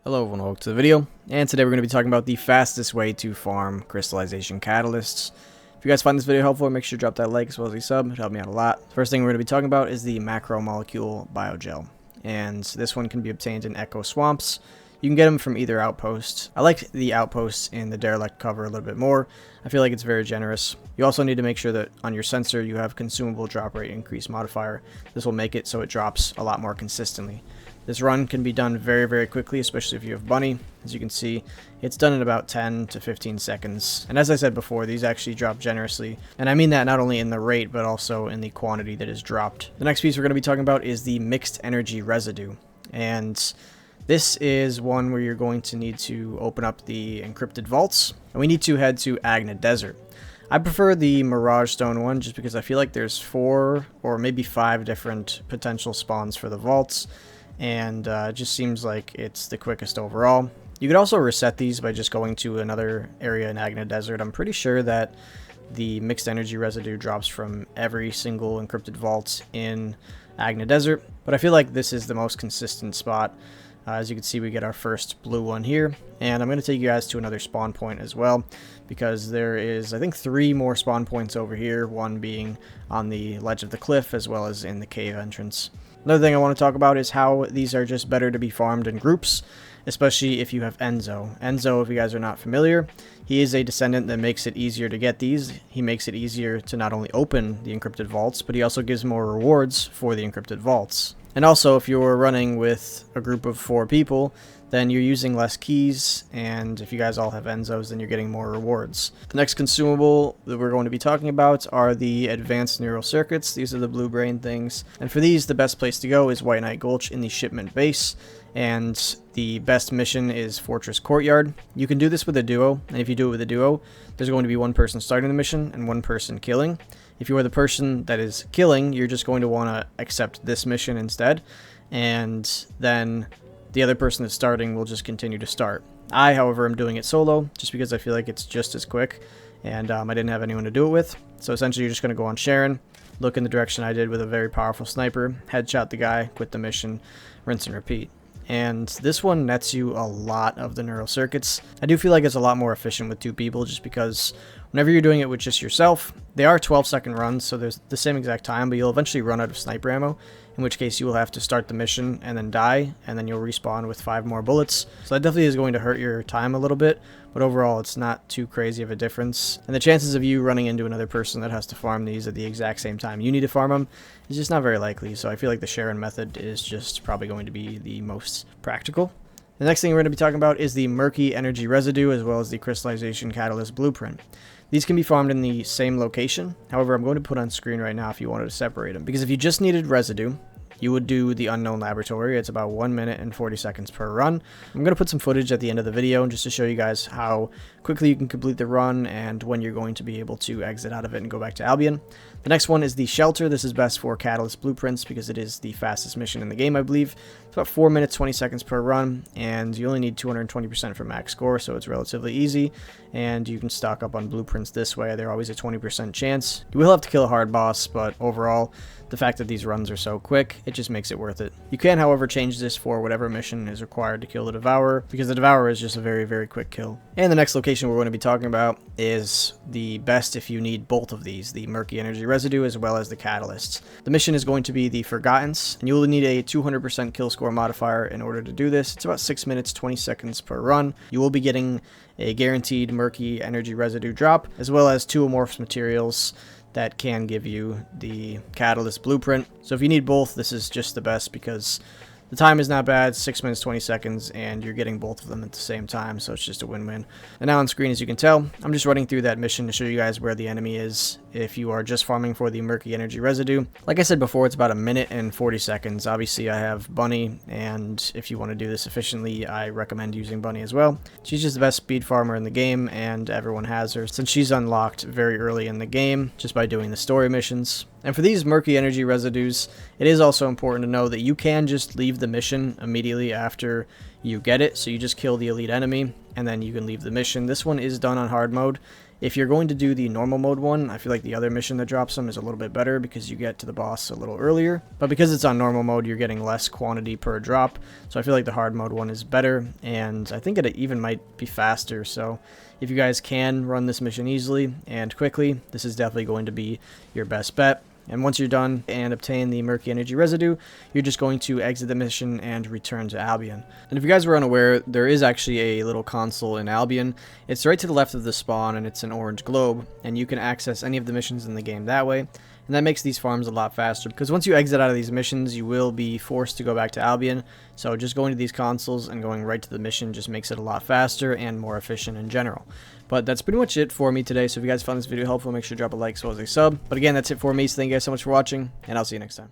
Hello everyone, welcome to the video, and today we're going to be talking about the fastest way to farm crystallization catalysts. If you guys find this video helpful, make sure to drop that like as well as a sub, it helped me out a lot. First thing we're going to be talking about is the macromolecule biogel, and this one can be obtained in echo swamps. You can get them from either outpost. I like the outposts in the derelict cover a little bit more. I feel like it's very generous. You also need to make sure that on your sensor you have consumable drop rate increase modifier. This will make it so it drops a lot more consistently. This run can be done very quickly, especially if you have bunny. As you can see, it's done in about 10 to 15 seconds. And as I said before, these actually drop generously. And I mean that not only in the rate, but also in the quantity that is dropped. The next piece we're going to be talking about is the mixed energy residue. And this is one where you're going to need to open up the encrypted vaults. And we need to head to Agna Desert. I prefer the Mirage Stone one just because I feel like there's 4 or maybe 5 different potential spawns for the vaults. And it just seems like it's the quickest overall. You could also reset these by just going to another area in Agna Desert. I'm pretty sure that the mixed energy residue drops from every single encrypted vault in Agna Desert, but I feel like this is the most consistent spot. As you can see, we get our first blue one here, and I'm going to take you guys to another spawn point as well, because there is, I think, 3 more spawn points over here, one being on the ledge of the cliff as well as in the cave entrance. Another thing I want to talk about is how these are just better to be farmed in groups, especially if you have Enzo. Enzo, if you guys are not familiar, he is a descendant that makes it easier to get these. He makes it easier to not only open the encrypted vaults, but he also gives more rewards for the encrypted vaults. And also, if you're running with a group of 4 people, then you're using less keys, and if you guys all have Enzos, then you're getting more rewards. The next consumable that we're going to be talking about are the advanced neural circuits. These are the blue brain things, and for these, the best place to go is White Knight Gulch in the shipment base, and the best mission is Fortress Courtyard. You can do this with a duo, and if you do it with a duo, there's going to be one person starting the mission and one person killing. If you are the person that is killing, you're just going to want to accept this mission instead, and then the other person that's starting will just continue to start. I, however, am doing it solo, just because I feel like it's just as quick, and I didn't have anyone to do it with. So essentially, you're just going to go on Sharon, look in the direction I did with a very powerful sniper, headshot the guy, quit the mission, rinse and repeat. And this one nets you a lot of the neural circuits. I do feel like it's a lot more efficient with 2 people, just because whenever you're doing it with just yourself, they are 12-second runs, so there's the same exact time, but you'll eventually run out of sniper ammo, in which case you will have to start the mission and then die, and then you'll respawn with 5 more bullets. So that definitely is going to hurt your time a little bit, but overall it's not too crazy of a difference. And the chances of you running into another person that has to farm these at the exact same time you need to farm them is just not very likely, so I feel like the Sharon method is just probably going to be the most practical. The next thing we're going to be talking about is the murky energy residue as well as the crystallization catalyst blueprint. These can be farmed in the same location. However, I'm going to put on screen right now if you wanted to separate them, because if you just needed residue, you would do the unknown laboratory. It's about 1 minute and 40 seconds per run. I'm going to put some footage at the end of the video just to show you guys how quickly you can complete the run and when you're going to be able to exit out of it and go back to Albion. The next one is the shelter. This is best for catalyst blueprints because it is the fastest mission in the game, I believe. It's about 4 minutes 20 seconds per run, and you only need 220% for max score, so it's relatively easy, and you can stock up on blueprints this way. They're always a 20% chance. You will have to kill a hard boss, but overall, the fact that these runs are so quick, it just makes it worth it. You can, however, change this for whatever mission is required to kill the Devourer, because the Devourer is just a very quick kill. And the next location we're going to be talking about is the best if you need both of these, the murky energy residue as well as the catalysts. The mission is going to be the Forgottens, and you will need a 200% kill score modifier in order to do this. It's about 6 minutes 20 seconds per run. You will be getting a guaranteed murky energy residue drop, as well as 2 amorphous materials that can give you the catalyst blueprint. So if you need both, this is just the best because the time is not bad, 6 minutes 20 seconds, and you're getting both of them at the same time, so it's just a win-win. And now on screen, as you can tell, I'm just running through that mission to show you guys where the enemy is if you are just farming for the murky energy residue. Like I said before, it's about 1 minute and 40 seconds. Obviously, I have Bunny, and if you want to do this efficiently, I recommend using Bunny as well. She's just the best speed farmer in the game, and everyone has her, since she's unlocked very early in the game, just by doing the story missions. And for these murky energy residues, it is also important to know that you can just leave the mission immediately after you get it. So you just kill the elite enemy, and then you can leave the mission. This one is done on hard mode, If you're going to do the normal mode one, I feel like the other mission that drops them is a little bit better because you get to the boss a little earlier. But because it's on normal mode, you're getting less quantity per drop. So I feel like the hard mode one is better, and I think it even might be faster. So if you guys can run this mission easily and quickly, this is definitely going to be your best bet. And once you're done and obtain the Murky Energy Residue, you're just going to exit the mission and return to Albion. And if you guys were unaware, there is actually a little console in Albion. It's right to the left of the spawn, and it's an orange globe, and you can access any of the missions in the game that way. And that makes these farms a lot faster, because once you exit out of these missions, you will be forced to go back to Albion. So just going to these consoles and going right to the mission just makes it a lot faster and more efficient in general. But that's pretty much it for me today. So if you guys found this video helpful, make sure to drop a like as well as a sub. But again, that's it for me. So thank you guys so much for watching, and I'll see you next time.